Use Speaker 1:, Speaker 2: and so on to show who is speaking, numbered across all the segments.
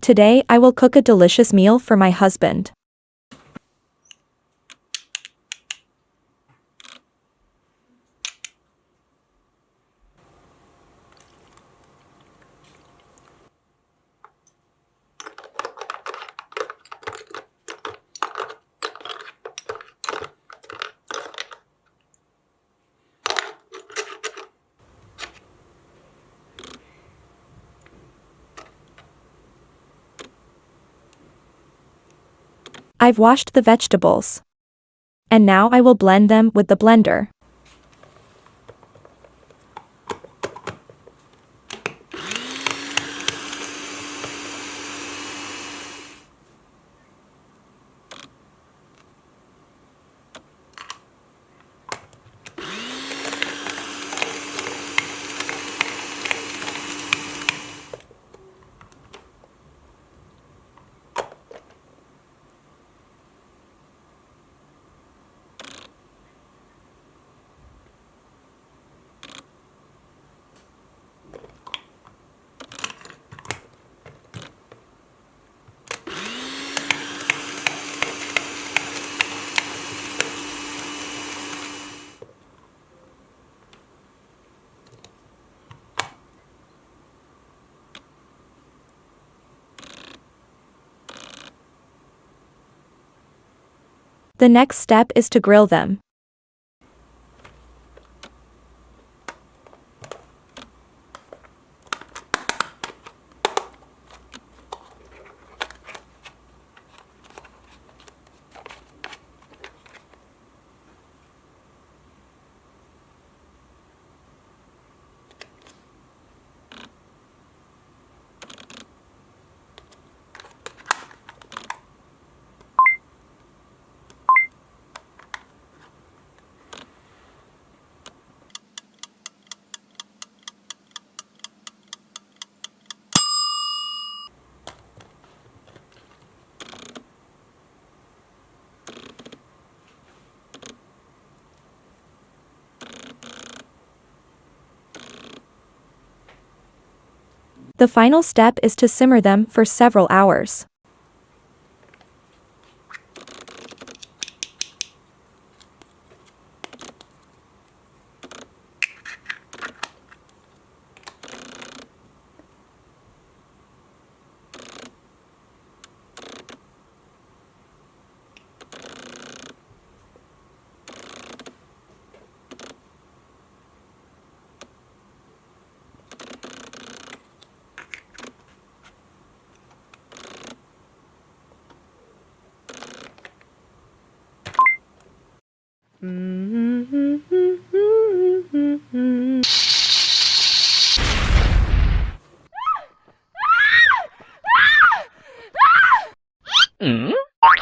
Speaker 1: Today I will cook a delicious meal for my husband. I've washed the vegetables. And now I will blend them with the blender. The next step is to grill them. The final step is to simmer them for several hours.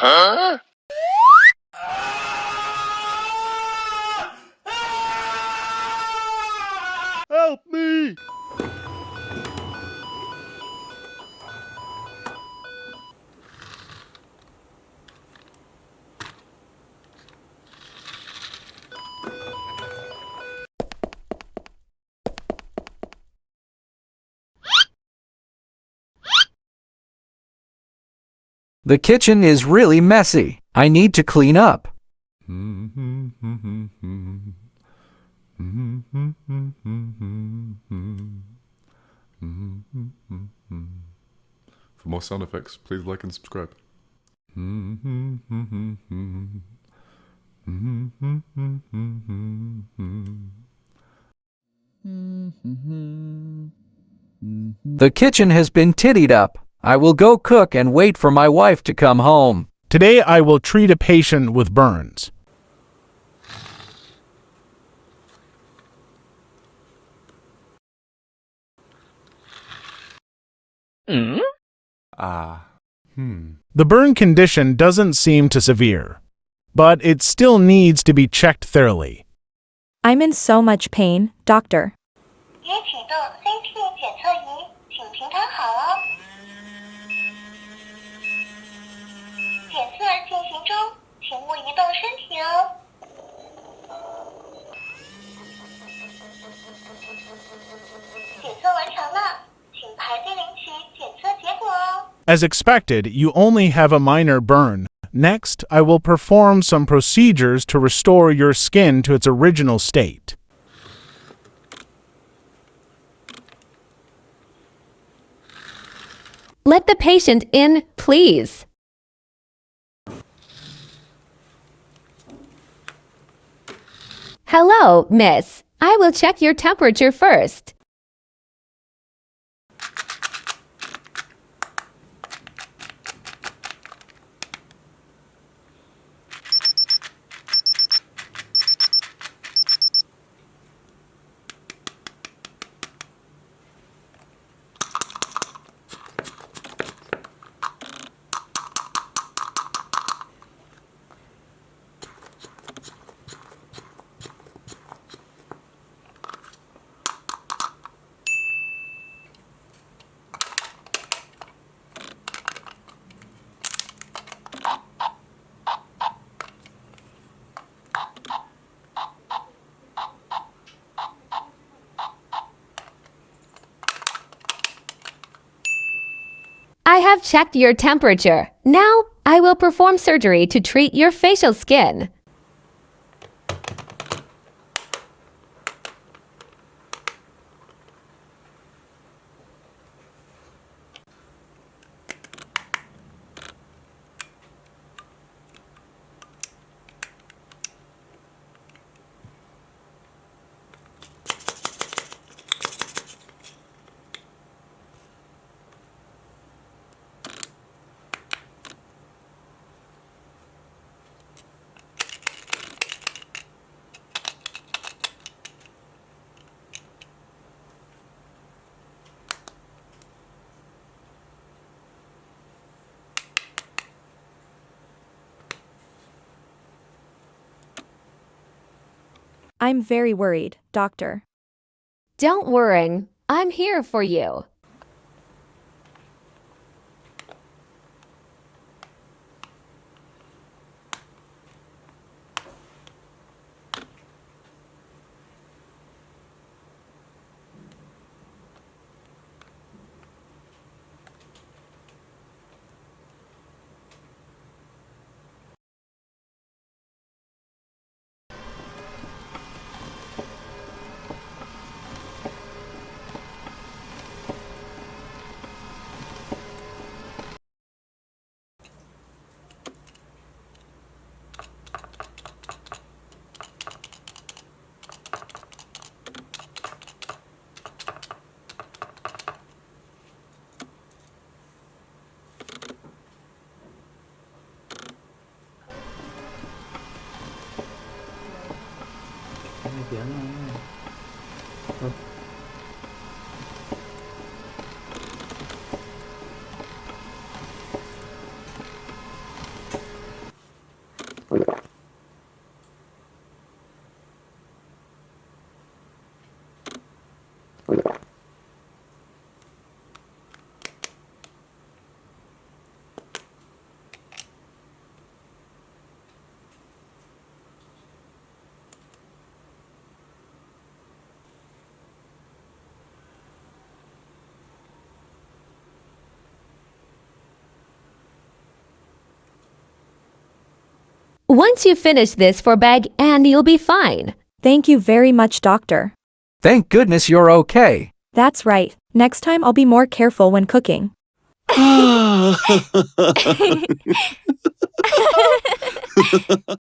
Speaker 2: Huh? Help me!
Speaker 3: The kitchen is really messy. I need to clean up.
Speaker 2: For more sound effects, please like and subscribe.
Speaker 3: The kitchen has been tittied up. I will go cook and wait for my wife to come home.
Speaker 4: Today I will treat a patient with burns. The burn condition doesn't seem too severe, but it still needs to be checked thoroughly.
Speaker 1: I'm in so much pain, doctor.
Speaker 5: 已启动 CT 检测仪，请平躺好哦。检测进行中，请勿移动身体哦。检测完成了，请排队领取检测结果哦。
Speaker 4: As expected, you only have a minor burn. Next, I will perform some procedures to restore your skin to its original state.
Speaker 6: Let the patient in, please. Hello, miss. I will check your temperature first. I have checked your temperature. Now, I will perform surgery to treat your facial skin.
Speaker 1: I'm very worried, doctor.
Speaker 6: Don't worry. I'm here for you. Once you finish this for bag and you'll be fine.
Speaker 1: Thank you very much, doctor.
Speaker 3: Thank goodness you're okay.
Speaker 1: That's right. Next time I'll be more careful when cooking.